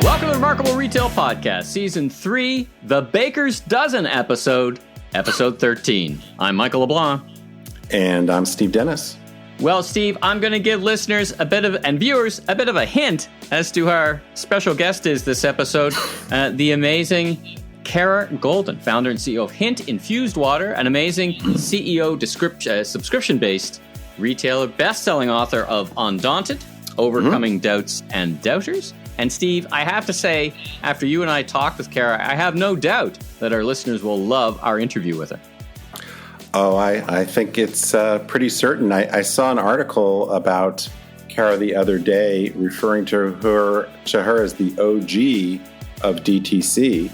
Welcome to the Remarkable Retail Podcast, Season 3, The Baker's Dozen Episode 13. I'm Michael LeBlanc. And I'm Steve Dennis. Well, Steve, I'm going to give listeners and viewers a bit of a hint as to who our special guest is this episode. The amazing Kara Goldin, founder and CEO of Hint Infused Water, an amazing CEO subscription-based retailer, best-selling author of Undaunted, Overcoming Doubts and Doubters. And Steve, I have to say, after you and I talked with Kara, I have no doubt that our listeners will love our interview with her. Oh, I think it's pretty certain. I saw an article about Kara the other day referring to her as the OG of DTC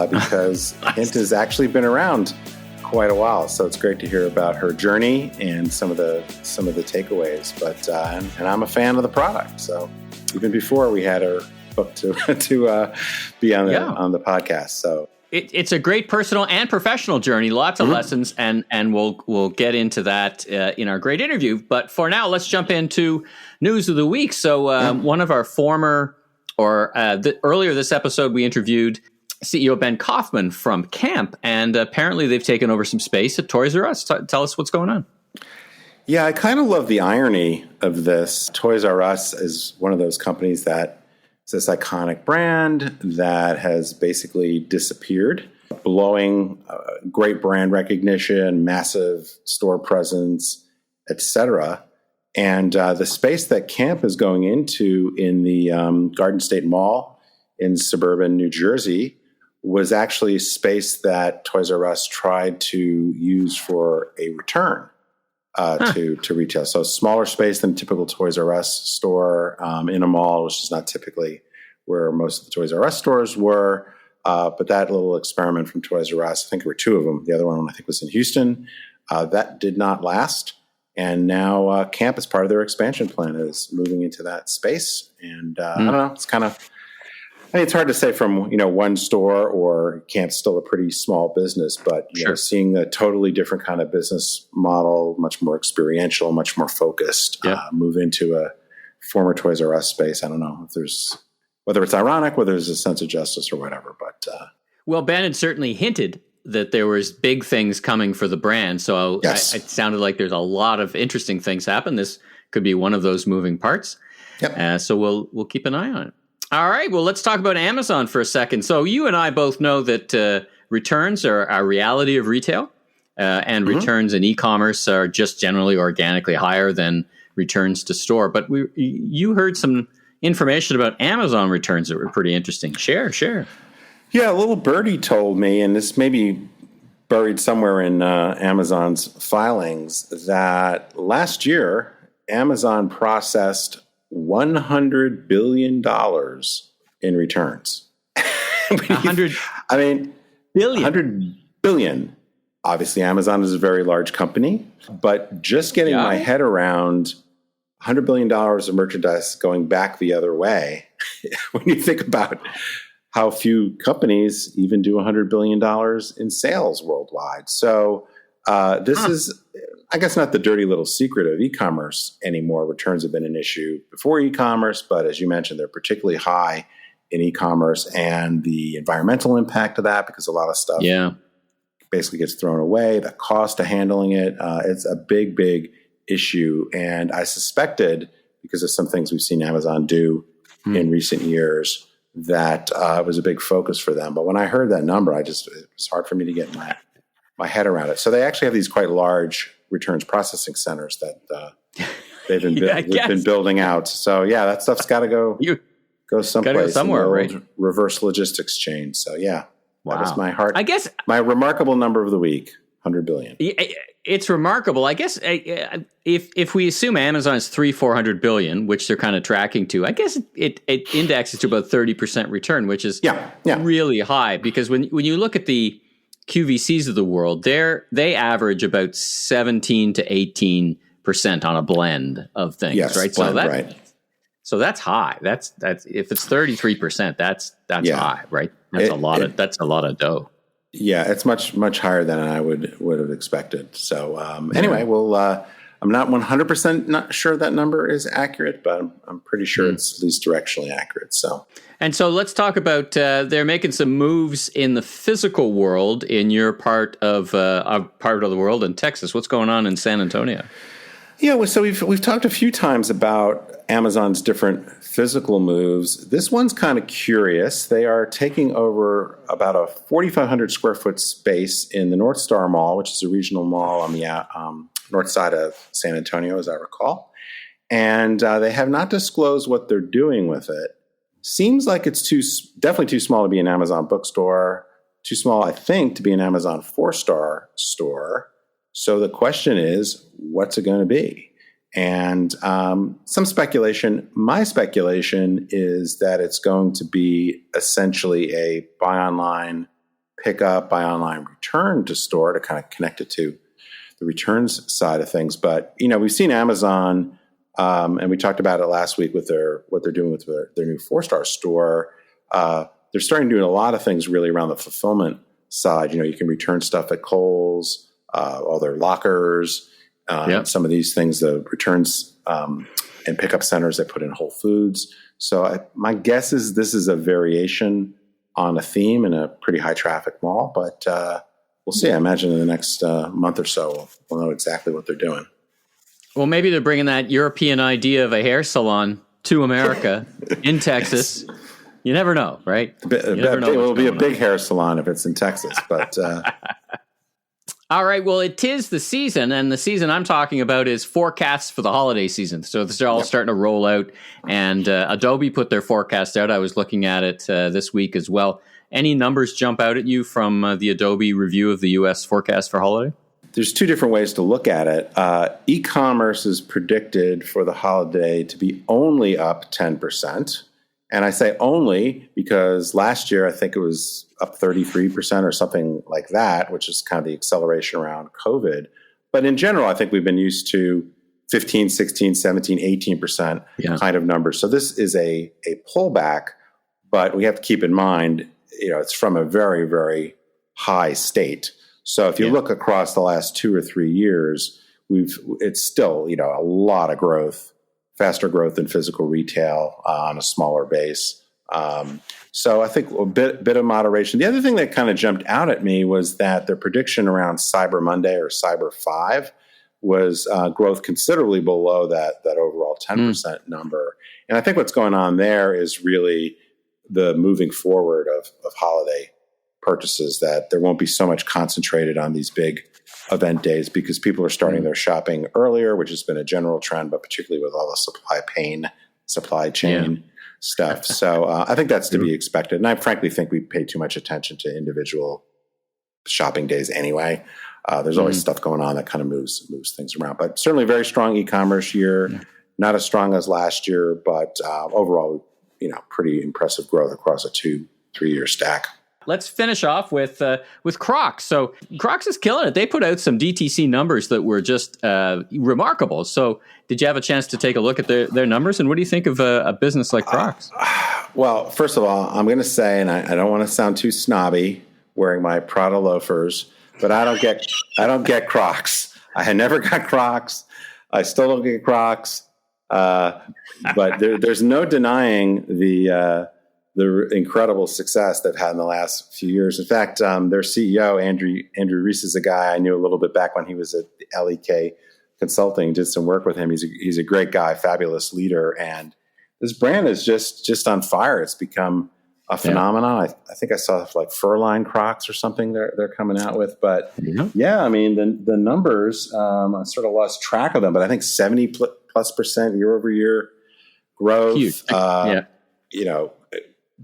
because Nice. Hint has actually been around quite a while. So it's great to hear about her journey and some of the takeaways. But and I'm a fan of the product. So even before we had her booked to be on the podcast. So. It's a great personal and professional journey, lots of lessons, and we'll get into that in our great interview. But for now, let's jump into news of the week. So one of our earlier this episode, we interviewed CEO Ben Kaufman from Camp, and apparently they've taken over some space at Toys R Us. Tell us what's going on. Yeah, I kind of love the irony of this. Toys R Us is one of those companies that it's this iconic brand that has basically disappeared, blowing great brand recognition, massive store presence, etc. And the space that Camp is going into in the Garden State Mall in suburban New Jersey was actually space that Toys R Us tried to use for a return to retail. So smaller space than typical Toys R Us store in a mall, which is not typically where most of the Toys R Us stores were. But that little experiment from Toys R Us, I think there were two of them. The other one I think was in Houston. That did not last. And now Camp, as part of their expansion plan, is moving into that space. And I don't know, it's kind of, it's hard to say from, one store, or Camp's still a pretty small business, but you know, seeing a totally different kind of business model, much more experiential, much more focused, move into a former Toys R Us space. I don't know if whether it's ironic, whether there's a sense of justice or whatever. But well, Ben had certainly hinted that there was big things coming for the brand. So yes. It sounded like there's a lot of interesting things happen. This could be one of those moving parts. Yep. So we'll keep an eye on it. All right. Well, let's talk about Amazon for a second. So you and I both know that returns are a reality of retail, and returns in e-commerce are just generally organically higher than returns to store. But you heard some information about Amazon returns that were pretty interesting. Share. Yeah, a little birdie told me, and this may be buried somewhere in Amazon's filings, that last year Amazon processed $100 billion in returns. 100 billion. 100 billion. Obviously, Amazon is a very large company, but just getting my head around $100 billion of merchandise going back the other way, when you think about how few companies even do $100 billion in sales worldwide. So this is, I guess, not the dirty little secret of e-commerce anymore. Returns have been an issue before e-commerce, but as you mentioned, they're particularly high in e-commerce, and the environmental impact of that, because a lot of stuff basically gets thrown away, the cost of handling it, it's a big, big issue. And I suspected, because of some things we've seen Amazon do in recent years, that it was a big focus for them. But when I heard that number, it was hard for me to get my head around it. So they actually have these quite large returns processing centers that they've been building out. So that stuff's got to go someplace. Go somewhere, right? Reverse logistics chain. So that was my remarkable number of the week. 100 billion. It's remarkable. I guess if we assume Amazon is 400 billion, which they're kind of tracking to, I guess it indexes to about 30% return, which is really high, because when you look at the QVCs of the world, they average about 17 to 18% on a blend of things, right? Blend, so that's high. That's if it's 33%, that's high, right? That's a lot of dough. Yeah, it's much higher than I would have expected. So anyway, we'll I'm not 100% not sure that number is accurate, but I'm pretty sure it's at least directionally accurate. And so let's talk about, they're making some moves in the physical world in your part of the world in Texas. What's going on in San Antonio? Yeah, well, so we've talked a few times about Amazon's different physical moves. This one's kind of curious. They are taking over about a 4,500 square foot space in the North Star Mall, which is a regional mall on the north side of San Antonio, as I recall. And they have not disclosed what they're doing with it. Seems like it's definitely too small to be an Amazon bookstore, too small, I think, to be an Amazon 4-star store. So the question is, what's it going to be? And some speculation. My speculation is that it's going to be essentially a buy online, pick up, buy online, return to store to kind of connect it to the returns side of things. But, we've seen Amazon, and we talked about it last week with what they're doing with their new 4-star store. They're starting to do a lot of things really around the fulfillment side. You can return stuff at Kohl's, all their lockers, some of these things, the returns and pickup centers they put in Whole Foods. So my guess is this is a variation on a theme in a pretty high traffic mall, but we'll see. I imagine in the next month or so, we'll know exactly what they're doing. Well, maybe they're bringing that European idea of a hair salon to America in Texas. You never know, right? It'll be a big hair salon if it's in Texas, but... All right. Well, it is the season, and the season I'm talking about is forecasts for the holiday season. So they're all starting to roll out, and Adobe put their forecast out. I was looking at it this week as well. Any numbers jump out at you from the Adobe review of the U.S. forecast for holiday? There's two different ways to look at it. E-commerce is predicted for the holiday to be only up 10%. And I say only because last year I think it was up 33% or something like that, which is kind of the acceleration around COVID. But in general, I think we've been used to 15, 16, 17, 18% kind of numbers. So this is a pullback, but we have to keep in mind, it's from a very, very high state. So if you look across the last 2 or 3 years, it's still, a lot of growth. Faster growth in physical retail on a smaller base. So I think a bit of moderation. The other thing that kind of jumped out at me was that their prediction around Cyber Monday or Cyber 5 was growth considerably below that overall 10% number. And I think what's going on there is really the moving forward of holiday purchases, that there won't be so much concentrated on these big event days because people are starting their shopping earlier, which has been a general trend, but particularly with all the supply chain stuff. So I think that's to be expected. And I frankly think we pay too much attention to individual shopping days anyway. There's always stuff going on that kind of moves things around. But certainly very strong e-commerce year, not as strong as last year, but overall, pretty impressive growth across a 2-3 year stack. Let's finish off with Crocs. So Crocs is killing it. They put out some DTC numbers that were just remarkable. So did you have a chance to take a look at their numbers? And what do you think of a business like Crocs? Well, first of all, I'm going to say, and I don't want to sound too snobby wearing my Prada loafers, but I don't get Crocs. I had never got Crocs. I still don't get Crocs. But there's no denying the incredible success they've had in the last few years. In fact, their CEO, Andrew Reese, is a guy I knew a little bit back when he was at LEK Consulting, did some work with him. He's a great guy, fabulous leader. And this brand is just on fire. It's become a phenomenon. I think I saw like fur-lined Crocs or something they're coming out with. But I mean, the numbers, I sort of lost track of them, but I think 70+% year over year growth. Huge.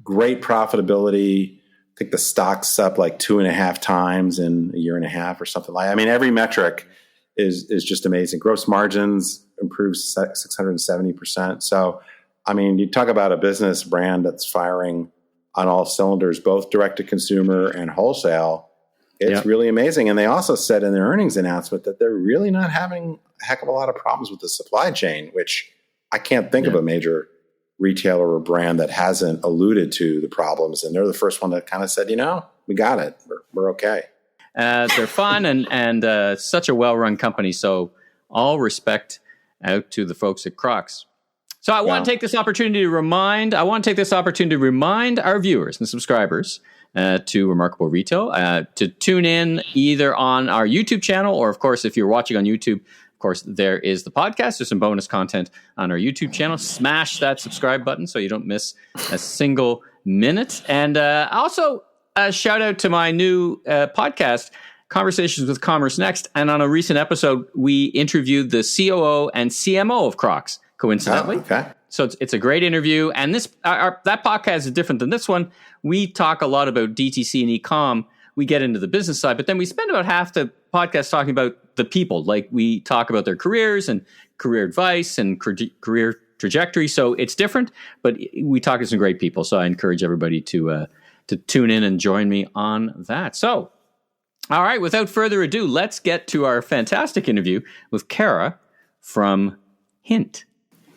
Great profitability. I think the stock's up like 2.5 times in a year and a half or something like that. I mean, every metric is just amazing. Gross margins improved 670%. So, I mean, you talk about a business brand that's firing on all cylinders, both direct to consumer and wholesale. It's really amazing. And they also said in their earnings announcement that they're really not having a heck of a lot of problems with the supply chain, which I can't think of a major retailer or brand that hasn't alluded to the problems. And they're the first one that kind of said, we got it. We're okay. They're fun and such a well-run company. So all respect out to the folks at Crocs. So I want to take this opportunity to remind our viewers and subscribers to Remarkable Retail to tune in either on our YouTube channel, or of course, if you're watching on YouTube, of course, there is the podcast. There's some bonus content on our YouTube channel. Smash that subscribe button so you don't miss a single minute. And also a shout out to my new podcast, Conversations with Commerce Next. And on a recent episode, we interviewed the COO and CMO of Crocs, coincidentally. Oh, okay. So it's a great interview. And that podcast is different than this one. We talk a lot about DTC and e-com. We get into the business side, but then we spend about half the podcast talking about the people. Like, we talk about their careers and career advice and career trajectory. So it's different, but we talk to some great people. So I encourage everybody to tune in and join me on that. So, all right, without further ado, let's get to our fantastic interview with Kara from Hint.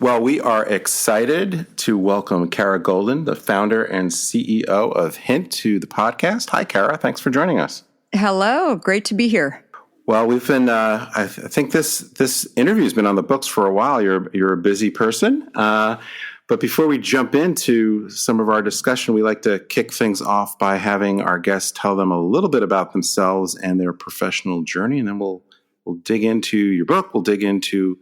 Well, we are excited to welcome Kara Goldin, the founder and CEO of Hint, to the podcast. Hi, Kara. Thanks for joining us. Hello. Great to be here. Well, we've been, I think this interview has been on the books for a while. You're a busy person. But before we jump into some of our discussion, we like to kick things off by having our guests tell them a little bit about themselves and their professional journey. And then we'll dig into your book. We'll dig into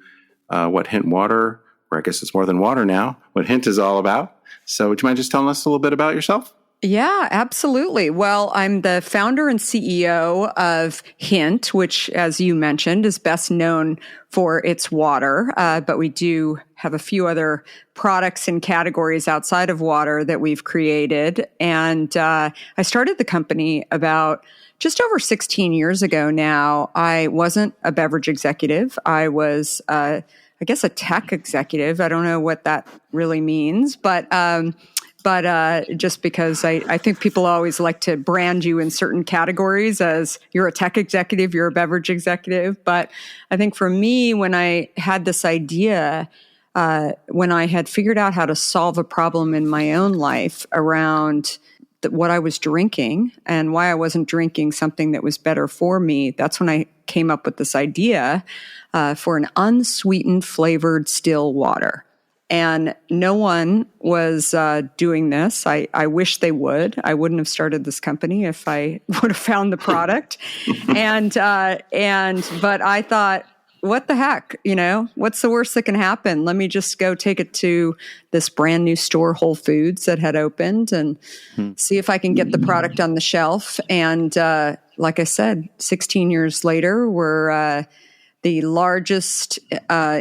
what Hint Water, or I guess it's more than water now, what Hint is all about. So would you mind just telling us a little bit about yourself? Yeah, absolutely. Well, I'm the founder and CEO of Hint, which, as you mentioned, is best known for its water. But we do have a few other products and categories outside of water that we've created. And I started the company about just over 16 years ago now. I wasn't a beverage executive. I was, I guess, a tech executive. I don't know what that really means, but just because I think people always like to brand you in certain categories as you're a tech executive, you're a beverage executive. But I think for me, when I had this idea, when I had figured out how to solve a problem in my own life around what I was drinking and why I wasn't drinking something that was better for me, that's when I came up with this idea for an unsweetened flavored still water. And no one was doing this. I wish they would. I wouldn't have started this company if I would have found the product. But I thought, what the heck? What's the worst that can happen? Let me just go take it to this brand new store, Whole Foods, that had opened, and see if I can get the product on the shelf. And like I said, 16 years later, we're the largest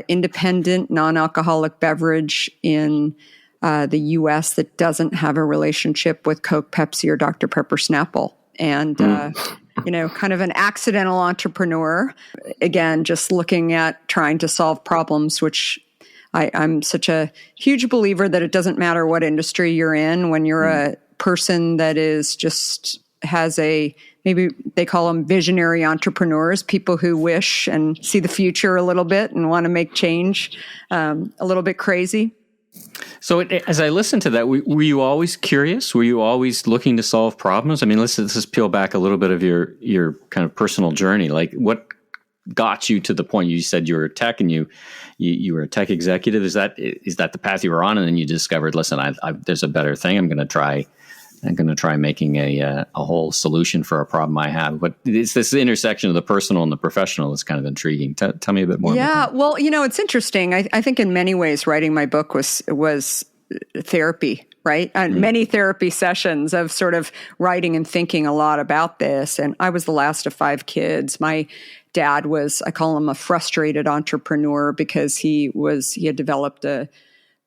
independent non-alcoholic beverage in the U.S. that doesn't have a relationship with Coke, Pepsi, or Dr. Pepper Snapple. And, kind of an accidental entrepreneur, again, just looking at trying to solve problems, which I'm such a huge believer that it doesn't matter what industry you're in. When you're a person that is just has maybe they call them visionary entrepreneurs, people who wish and see the future a little bit and want to make change a little bit crazy. So as I listened to that, were you always curious? Were you always looking to solve problems? I mean, let's just peel back a little bit of your kind of personal journey. Like, what got you to the point you said you were tech and you were a tech executive? Is that the path you were on? And then you discovered, listen, there's a better thing. I'm going to try making a whole solution for a problem I have. But it's this intersection of the personal and the professional that's kind of intriguing. Tell me a bit more about that. Yeah, well, it's interesting. I think in many ways, writing my book was therapy, right? Many therapy sessions of sort of writing and thinking a lot about this. And I was the last of 5 kids. My dad was, I call him a frustrated entrepreneur, because he had developed a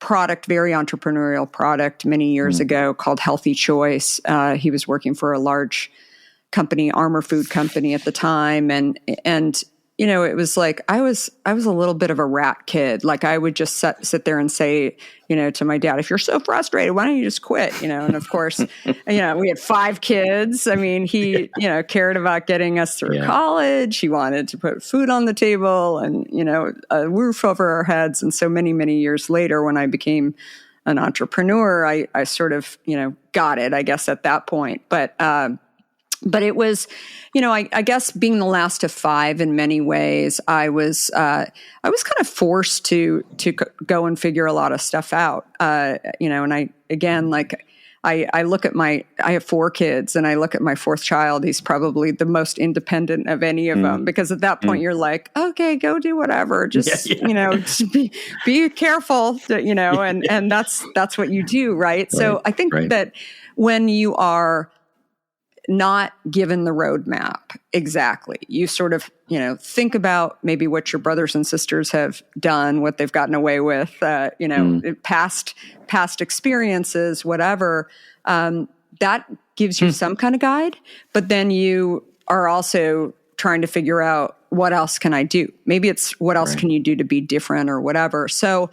product, very entrepreneurial product many years ago called Healthy Choice. He was working for a large company, Armor Food Company at the time. And it was like, I was a little bit of a rat kid. Like, I would just sit there and say, to my dad, if you're so frustrated, why don't you just quit? And of course, we had 5 kids. I mean, he, cared about getting us through college. He wanted to put food on the table and, a roof over our heads. And so many, many years later, when I became an entrepreneur, I sort of, got it, I guess, at that point. But But it was, I guess being the last of five in many ways, I was kind of forced to go and figure a lot of stuff out. And I look at I have four kids, and I look at my fourth child. He's probably the most independent of any of them, because at that point you're like, okay, go do whatever. Just, just be careful, and that's what you do. Right. So I think that when you are not given the roadmap exactly, you sort of, think about maybe what your brothers and sisters have done, what they've gotten away with, past experiences, whatever, that gives you some kind of guide. But then you are also trying to figure out, what else can I do? Maybe it's what else can you do to be different or whatever. So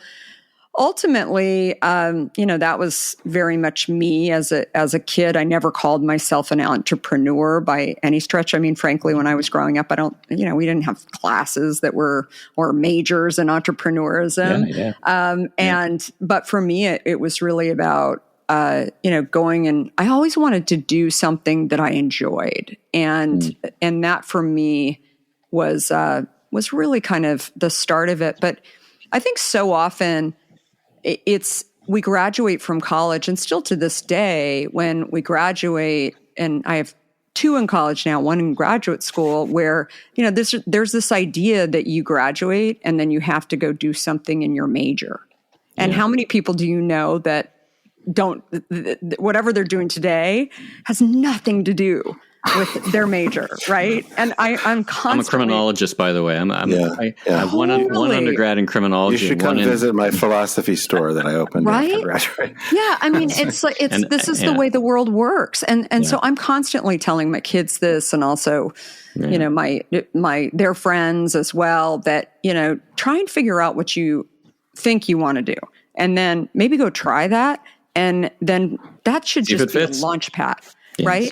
ultimately, that was very much me as a kid. I never called myself an entrepreneur by any stretch. I mean, frankly, when I was growing up, we didn't have classes that were, or majors in entrepreneurism. But for me, it was really about, going, and I always wanted to do something that I enjoyed. And that for me was really kind of the start of it. But I think so often, we graduate from college, and still to this day, when we graduate, and I have two in college now, one in graduate school, where, there's this idea that you graduate and then you have to go do something in your major. And how many people do you know that whatever they're doing today has nothing to do with their major, right? And I'm constantly... I'm a criminologist, by the way. I have one undergrad in criminology. You should come visit my philosophy store that I opened after graduating. Yeah, I mean, this is the way the world works, and so I'm constantly telling my kids this, and also, their friends as well, that try and figure out what you think you want to do, and then maybe go try that, and then that should just be a launch pad, right?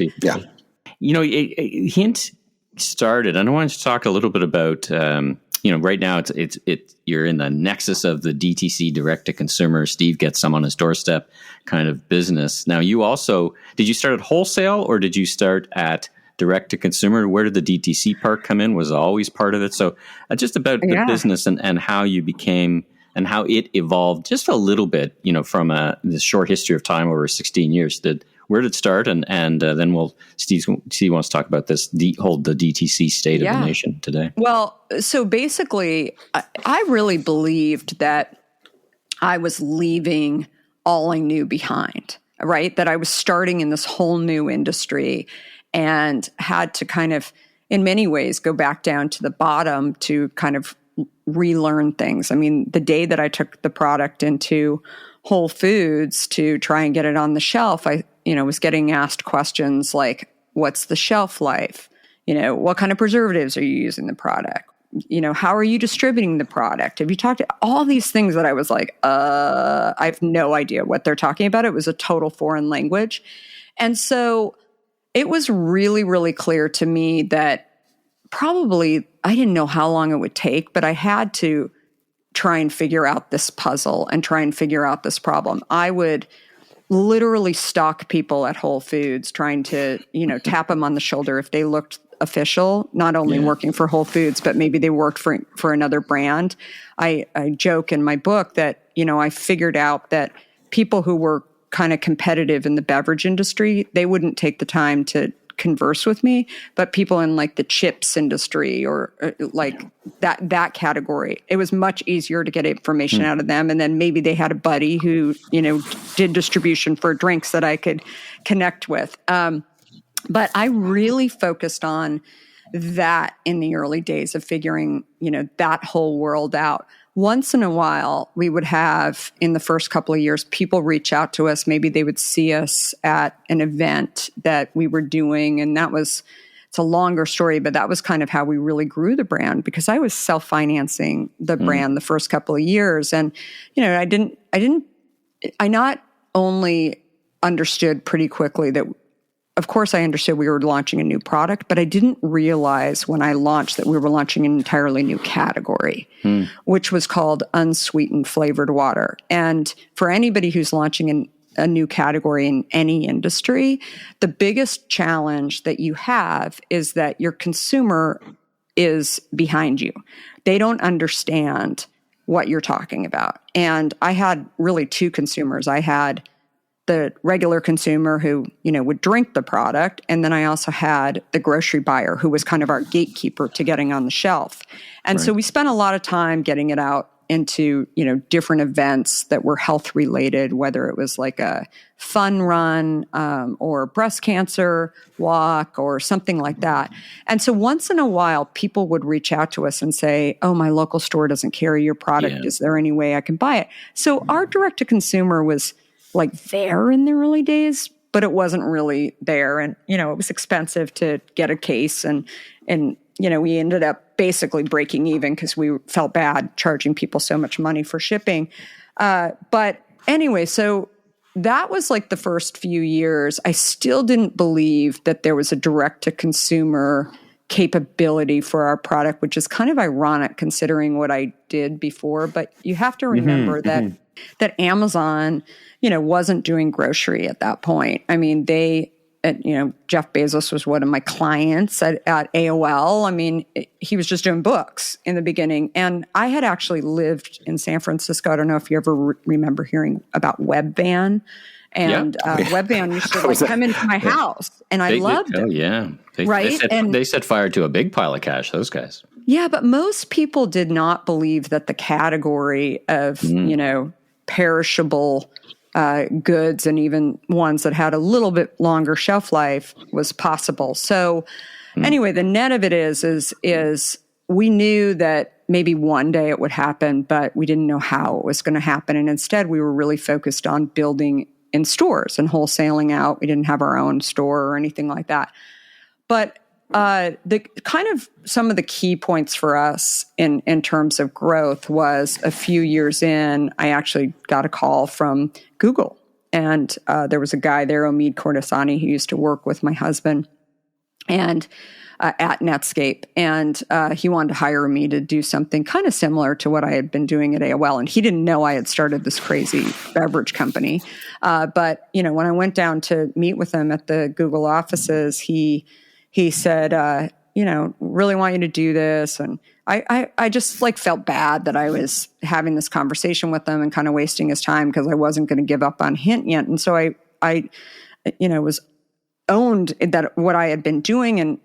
Hint started, and I wanted to talk a little bit about, right now it's you're in the nexus of the DTC, direct to consumer. Steve gets some on his doorstep kind of business. Now, did you start at wholesale, or did you start at direct to consumer? Where did the DTC part come in? Was it always part of it? So just about the business and how you became, and how it evolved just a little bit, from this short history of time over 16 years. Where did it start? And then Steve wants to talk about the DTC state of the nation today. Well, so basically, I really believed that I was leaving all I knew behind, right? That I was starting in this whole new industry and had to kind of, in many ways, go back down to the bottom to kind of relearn things. I mean, the day that I took the product into Whole Foods to try and get it on the shelf, I was getting asked questions like, what's the shelf life? What kind of preservatives are you using the product? How are you distributing the product? Have you talked to all these things that I was like, I have no idea what they're talking about. It was a total foreign language. And so it was really, really clear to me that probably I didn't know how long it would take, but I had to try and figure out this puzzle and try and figure out this problem. I would literally stalk people at Whole Foods, trying to, tap them on the shoulder if they looked official, not only working for Whole Foods, but maybe they worked for another brand. I joke in my book that, I figured out that people who were kind of competitive in the beverage industry, they wouldn't take the time to converse with me, but people in like the chips industry or like that category, it was much easier to get information out of them. And then maybe they had a buddy who, did distribution for drinks that I could connect with. But I really focused on that in the early days of figuring, that whole world out. Once in a while, we would have, in the first couple of years, people reach out to us. Maybe they would see us at an event that we were doing. And it's a longer story, but that was kind of how we really grew the brand, because I was self-financing the brand the first couple of years. And, I not only understood pretty quickly that, of course, I understood we were launching a new product, but I didn't realize when I launched that we were launching an entirely new category, which was called unsweetened flavored water. And for anybody who's launching a new category in any industry, the biggest challenge that you have is that your consumer is behind you. They don't understand what you're talking about. And I had really two consumers. I had the regular consumer who, would drink the product. And then I also had the grocery buyer who was kind of our gatekeeper to getting on the shelf. And so we spent a lot of time getting it out into, different events that were health related, whether it was like a fun run or breast cancer walk or something like that. And so once in a while, people would reach out to us and say, oh, my local store doesn't carry your product. Yeah. Is there any way I can buy it? So our direct to consumer was like there in the early days, but it wasn't really there. And, it was expensive to get a case. And we ended up basically breaking even because we felt bad charging people so much money for shipping. But anyway, so that was like the first few years. I still didn't believe that there was a direct to consumer capability for our product, which is kind of ironic considering what I did before. But you have to remember that Amazon, wasn't doing grocery at that point. I mean, Jeff Bezos was one of my clients at AOL. I mean, he was just doing books in the beginning. And I had actually lived in San Francisco. I don't know if you ever remember hearing about Webvan. And Webvan used to come into my house, and I loved it. Oh, yeah. Right? They set fire to a big pile of cash, those guys. Yeah, but most people did not believe that the category of, perishable goods and even ones that had a little bit longer shelf life was possible. So anyway, the net of it is we knew that maybe one day it would happen, but we didn't know how it was going to happen. And instead, we were really focused on building in stores and wholesaling out. We didn't have our own store or anything like that. But the kind of some of the key points for us in terms of growth was a few years in, I actually got a call from Google. And there was a guy there, Omid Kordasani, who used to work with my husband and at Netscape. And he wanted to hire me to do something kind of similar to what I had been doing at AOL. And he didn't know I had started this crazy beverage company. But, when I went down to meet with him at the Google offices, he said, really want you to do this. And I just felt bad that I was having this conversation with him and kind of wasting his time because I wasn't going to give up on Hint yet. And so I was owned that what I had been doing and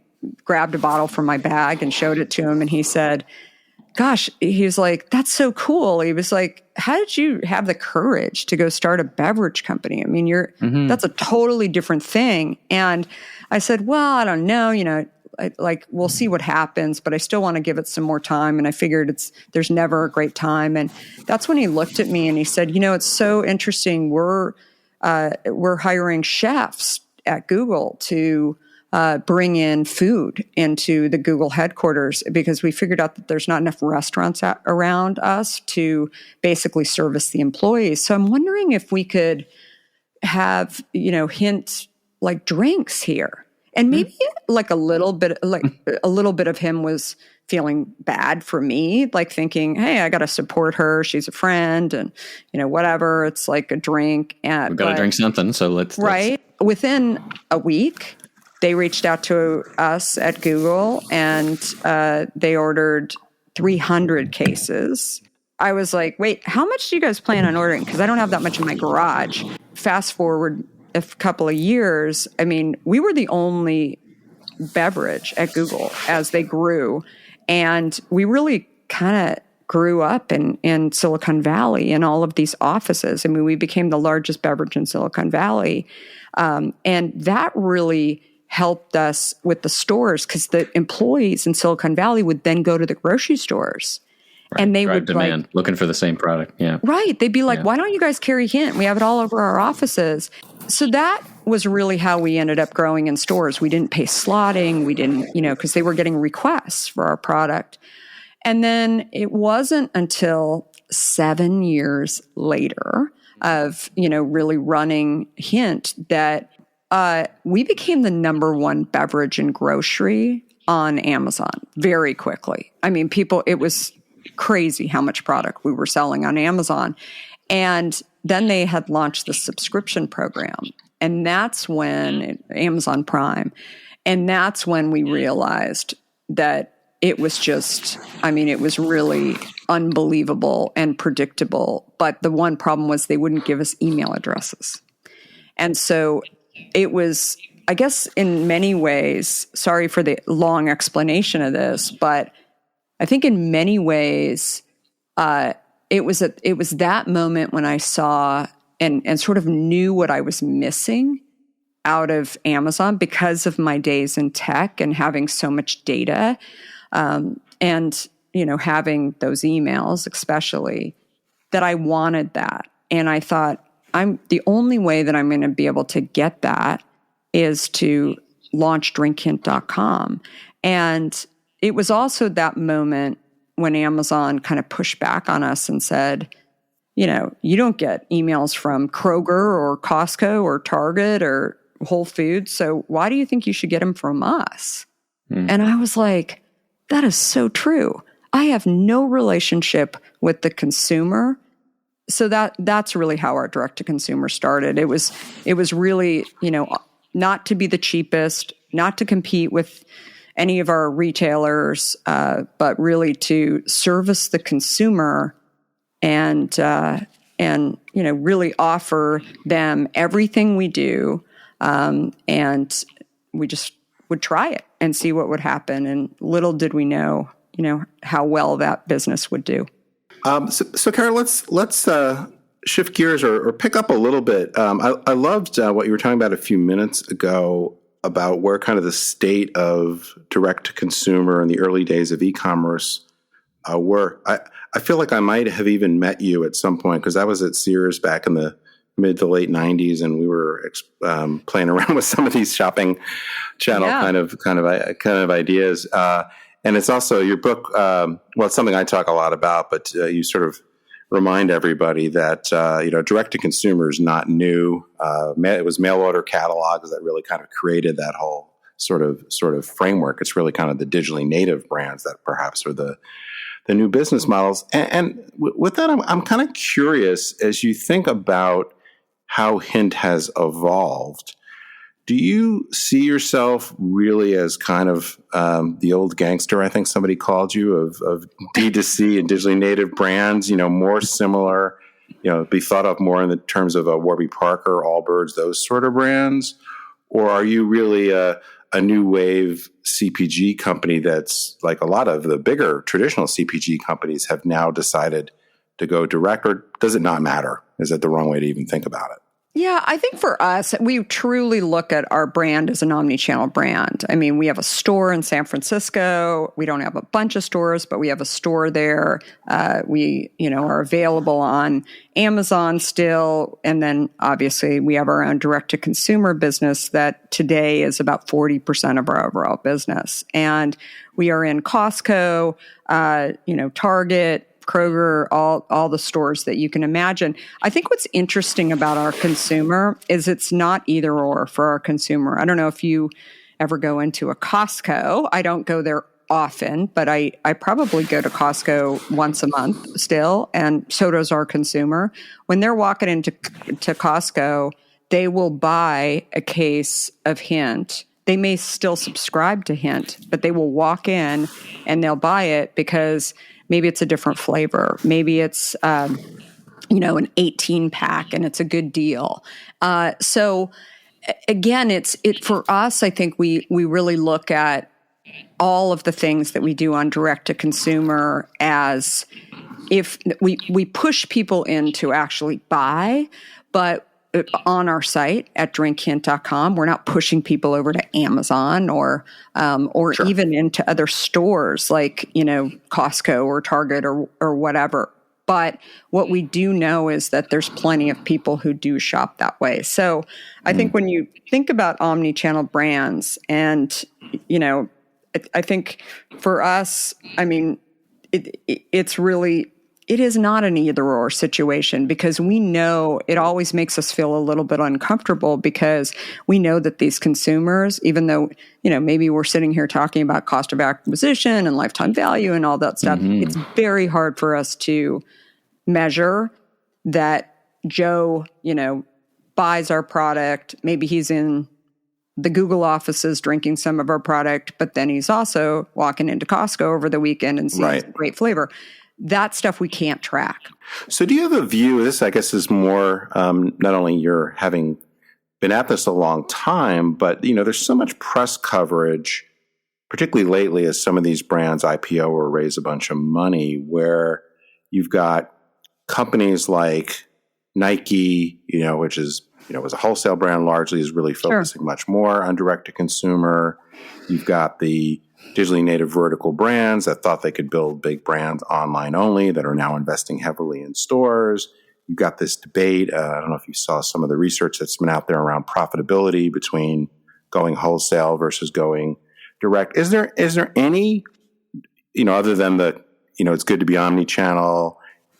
grabbed a bottle from my bag and showed it to him. And he said, gosh, he was like, that's so cool. He was like, how did you have the courage to go start a beverage company? I mean, that's a totally different thing. And I said, well, I don't know, we'll see what happens, but I still want to give it some more time. And I figured there's never a great time. And that's when he looked at me and he said, it's so interesting. We're hiring chefs at Google to bring in food into the Google headquarters because we figured out that there's not enough restaurants around us to basically service the employees. So I'm wondering if we could have, Hint like drinks here. And maybe a little bit of him was feeling bad for me, like thinking, hey, I got to support her. She's a friend and, whatever. It's like a drink. We've got to drink something. So let's. Within a week, they reached out to us at Google and they ordered 300 cases. I was like, wait, how much do you guys plan on ordering? Because I don't have that much in my garage. Fast forward a couple of years, I mean, we were the only beverage at Google as they grew. And we really kind of grew up in Silicon Valley in all of these offices. I mean, we became the largest beverage in Silicon Valley. And that really helped us with the stores because the employees in Silicon Valley would then go to the grocery stores. Right. And they Drive would demand, looking for the same product. Yeah. Right. They'd be like, why don't you guys carry Hint? We have it all over our offices. So that was really how we ended up growing in stores. We didn't pay slotting. We didn't, because they were getting requests for our product. And then it wasn't until 7 years later of, really running Hint that we became the number one beverage in grocery on Amazon very quickly. I mean, it was crazy how much product we were selling on Amazon. And then they had launched the subscription program. And that's when Amazon Prime. And that's when we realized that it was just, it was really unbelievable and predictable. But the one problem was they wouldn't give us email addresses. And so it was, I guess, in many ways, sorry for the long explanation of this, but I think in many ways, it was that moment when I saw and sort of knew what I was missing out of Amazon because of my days in tech and having so much data, and having those emails, especially, that I wanted that. And I thought, the only way that I'm going to be able to get that is to launch drinkhint.com. And it was also that moment when Amazon kind of pushed back on us and said, you don't get emails from Kroger or Costco or Target or Whole Foods, so why do you think you should get them from us? And I was like, that is so true. I have no relationship with the consumer. So that's really how our direct-to-consumer started. It was really, not to be the cheapest, not to compete with any of our retailers, but really to service the consumer and really offer them everything we do. And we just would try it and see what would happen. And little did we know, how well that business would do. So Kara, let's shift gears or pick up a little bit. I loved what you were talking about a few minutes ago about where kind of the state of direct-to-consumer in the early days of e-commerce were. I feel like I might have even met you at some point because I was at Sears back in the mid to late 90s, and we were playing around with some of these shopping channel kind of ideas. And it's also your book. Well, it's something I talk a lot about, but you sort of remind everybody that direct to consumer is not new. It was mail order catalogs that really kind of created that whole sort of framework. It's really kind of the digitally native brands that perhaps are the new business models. And with that, I'm kind of curious as you think about how Hint has evolved. Do you see yourself really as kind of the old gangster, I think somebody called you, of D2C and digitally native brands, more similar, be thought of more in the terms of a Warby Parker, Allbirds, those sort of brands? Or are you really a new wave CPG company that's like a lot of the bigger traditional CPG companies have now decided to go direct? Or does it not matter? Is that the wrong way to even think about it? Yeah, I think for us, we truly look at our brand as an omni-channel brand. I mean, we have a store in San Francisco. We don't have a bunch of stores, but we have a store there. We, are available on Amazon still. And then obviously we have our own direct-to-consumer business that today is about 40% of our overall business. And we are in Costco, Target, Kroger, all the stores that you can imagine. I think what's interesting about our consumer is it's not either or for our consumer. I don't know if you ever go into a Costco. I don't go there often, but I probably go to Costco once a month still, and so does our consumer. When they're walking into Costco, they will buy a case of Hint. They may still subscribe to Hint, but they will walk in and they'll buy it because maybe it's a different flavor. Maybe it's, an 18 pack and it's a good deal. So again, it for us, I think we really look at all of the things that we do on direct to consumer as if we push people in to actually buy, but on our site at drinkhint.com, we're not pushing people over to Amazon or sure, even into other stores like, Costco or Target or whatever. But what we do know is that there's plenty of people who do shop that way. So I think when you think about omni-channel brands and, I think for us, it's really it is not an either or situation, because we know it always makes us feel a little bit uncomfortable, because we know that these consumers, even though, maybe we're sitting here talking about cost of acquisition and lifetime value and all that stuff, it's very hard for us to measure that Joe, buys our product. Maybe he's in the Google offices drinking some of our product, but then he's also walking into Costco over the weekend and seeing great flavor. That stuff we can't track. So do you have a view, this I guess is more, not only you're having been at this a long time, but there's so much press coverage, particularly lately as some of these brands IPO or raise a bunch of money, where you've got companies like Nike, which is, was a wholesale brand largely, is really focusing much more on direct to consumer. You've got the digitally native vertical brands that thought they could build big brands online only that are now investing heavily in stores. You've got this debate. I don't know if you saw some of the research that's been out there around profitability between going wholesale versus going direct. Is there any, other than the, it's good to be omni-channel,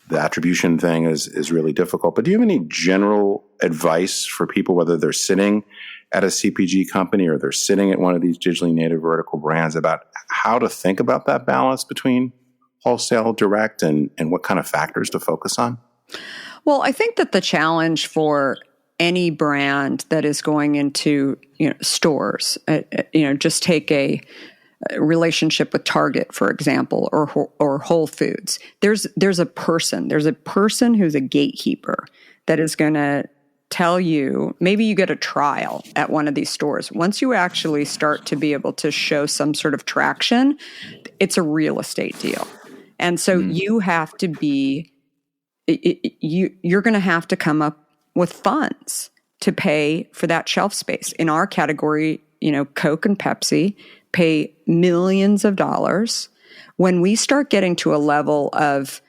the attribution thing is really difficult, but do you have any general advice for people, whether they're sitting at a CPG company or they're sitting at one of these digitally native vertical brands, about how to think about that balance between wholesale, direct, and what kind of factors to focus on? Well, I think that the challenge for any brand that is going into stores, just take a relationship with Target, for example, or Whole Foods. There's a person who's a gatekeeper that is going to tell you, maybe you get a trial at one of these stores. Once you actually start to be able to show some sort of traction, it's a real estate deal. And so you have to be, you're going to have to come up with funds to pay for that shelf space. In our category, Coke and Pepsi pay millions of dollars. When we start getting to a level of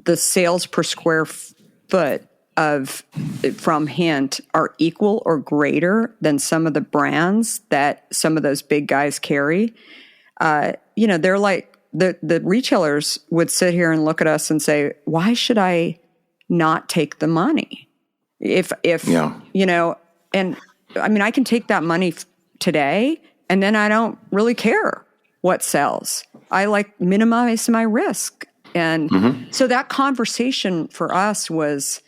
the sales per square foot from Hint are equal or greater than some of the brands that some of those big guys carry, they're like, the retailers would sit here and look at us and say, why should I not take the money? And I mean, I can take that money today, and then I don't really care what sells. I minimize my risk. And so that conversation for us was,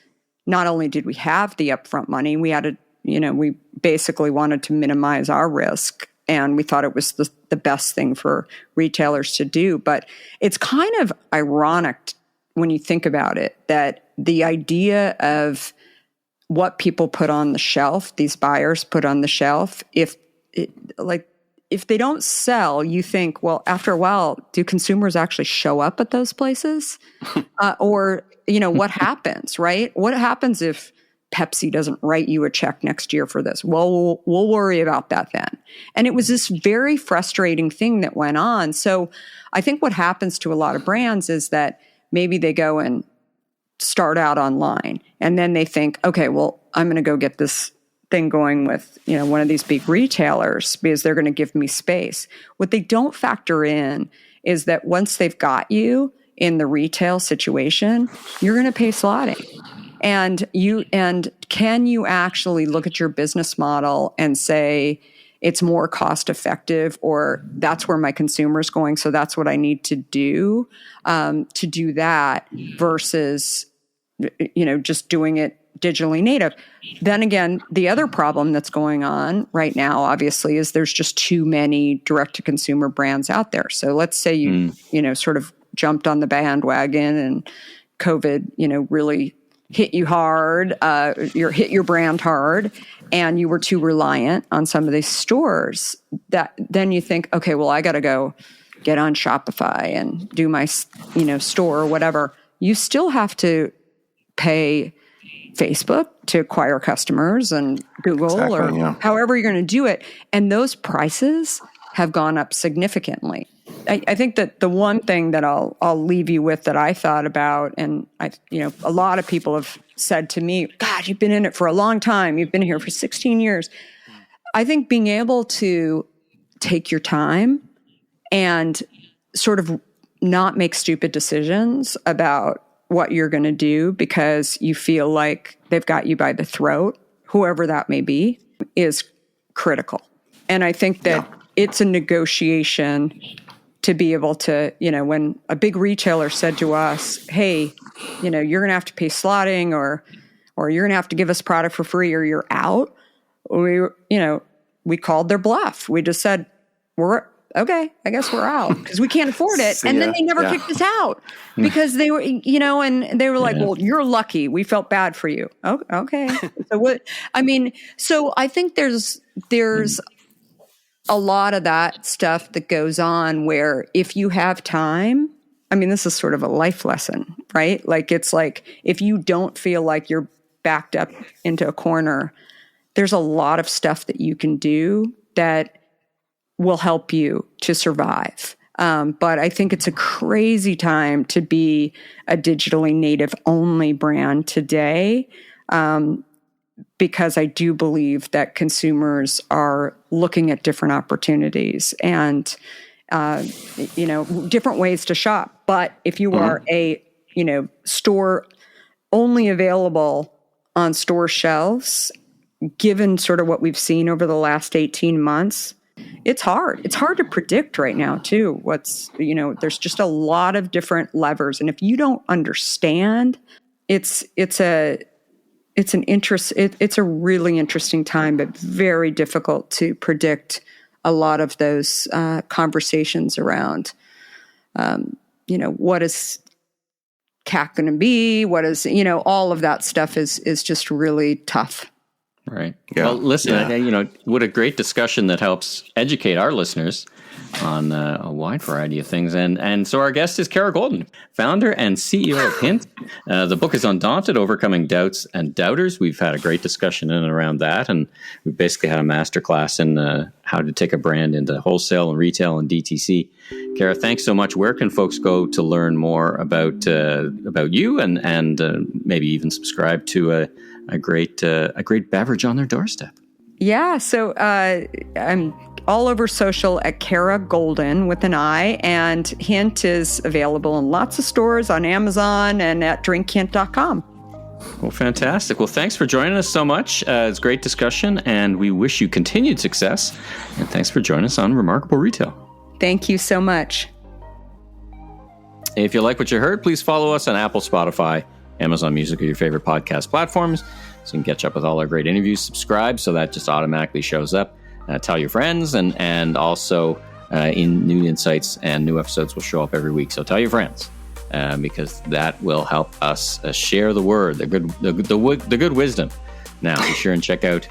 not only did we have the upfront money, we had we basically wanted to minimize our risk, and we thought it was the best thing for retailers to do. But it's kind of ironic when you think about it, that the idea of what people put on the shelf, these buyers put on the shelf, if they don't sell, you think, well, after a while, do consumers actually show up at those places? What happens, right? What happens if Pepsi doesn't write you a check next year for this? Well, we'll worry about that then. And it was this very frustrating thing that went on. So I think what happens to a lot of brands is that maybe they go and start out online, and then they think, okay, well, I'm going to go get this thing going with, one of these big retailers because they're going to give me space. What they don't factor in is that once they've got you in the retail situation, you're going to pay slotting. And can you actually look at your business model and say it's more cost effective, or that's where my consumer is going, so that's what I need to do that versus just doing it digitally native. Then again, the other problem that's going on right now, obviously, is there's just too many direct-to-consumer brands out there. So let's say you sort of jumped on the bandwagon and COVID, really hit you hard, hit your brand hard, and you were too reliant on some of these stores. That then you think, okay, well, I got to go get on Shopify and do my store or whatever. You still have to pay Facebook to acquire customers and Google however you're going to do it. And those prices have gone up significantly. I think that the one thing that I'll leave you with that I thought about, and a lot of people have said to me, God, you've been in it for a long time. You've been here for 16 years. I think being able to take your time and sort of not make stupid decisions about what you're going to do because you feel like they've got you by the throat, whoever that may be, is critical. And I think that it's a negotiation to be able to, when a big retailer said to us, hey, you're going to have to pay slotting or you're going to have to give us product for free or you're out. We called their bluff. We just said, okay, I guess we're out because we can't afford it. And then they never kicked us out because they were, and they were like, well, you're lucky. We felt bad for you. Oh, okay. So I think there's a lot of that stuff that goes on where if you have time, this is sort of a life lesson, right? Like, it's like, if you don't feel like you're backed up into a corner, there's a lot of stuff that you can do that will help you to survive. But I think it's a crazy time to be a digitally native only brand today, because I do believe that consumers are looking at different opportunities and, different ways to shop. But if you are a, store only available on store shelves, given sort of what we've seen over the last 18 months, it's hard. It's hard to predict right now, too. There's just a lot of different levers. And if you don't understand, it's a really interesting time, but very difficult to predict a lot of those conversations around, what is CAC going to be? What is, all of that stuff is just really tough. Right. Yeah. Well, listen, what a great discussion that helps educate our listeners on a wide variety of things. And so our guest is Kara Goldin, founder and CEO of Hint. The book is Undaunted, Overcoming Doubts and Doubters. We've had a great discussion in and around that. And we've basically had a masterclass in how to take a brand into wholesale and retail and DTC. Kara, thanks so much. Where can folks go to learn more about you and maybe even subscribe to a great beverage on their doorstep? Yeah, so I'm all over social at Kara Goldin with an I, and Hint is available in lots of stores on Amazon and at drinkhint.com. Well, fantastic. Well, thanks for joining us so much. It's a great discussion, and we wish you continued success. And thanks for joining us on Remarkable Retail. Thank you so much. If you like what you heard, please follow us on Apple, Spotify, Amazon Music, or your favorite podcast platforms, so you can catch up with all our great interviews. Subscribe so that just automatically shows up. Tell your friends, and also in new insights and new episodes will show up every week. So tell your friends, because that will help us share the word, the good wisdom. Now, be sure and check out,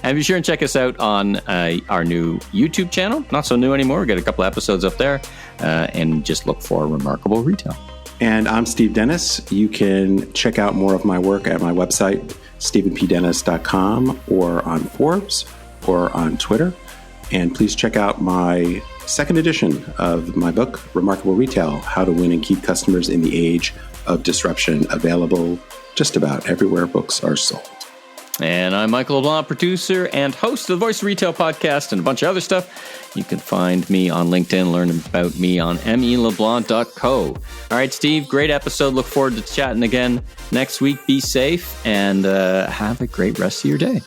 us out on our new YouTube channel. Not so new anymore. We got a couple episodes up there, and just look for Remarkable Retail. And I'm Steve Dennis. You can check out more of my work at my website, stephenpdennis.com, or on Forbes, or on Twitter. And please check out my second edition of my book, Remarkable Retail, How to Win and Keep Customers in the Age of Disruption, available just about everywhere books are sold. And I'm Michael LeBlanc, producer and host of the Voice of Retail podcast and a bunch of other stuff. You can find me on LinkedIn, learn about me on meleblanc.co. All right, Steve, great episode. Look forward to chatting again next week. Be safe and have a great rest of your day.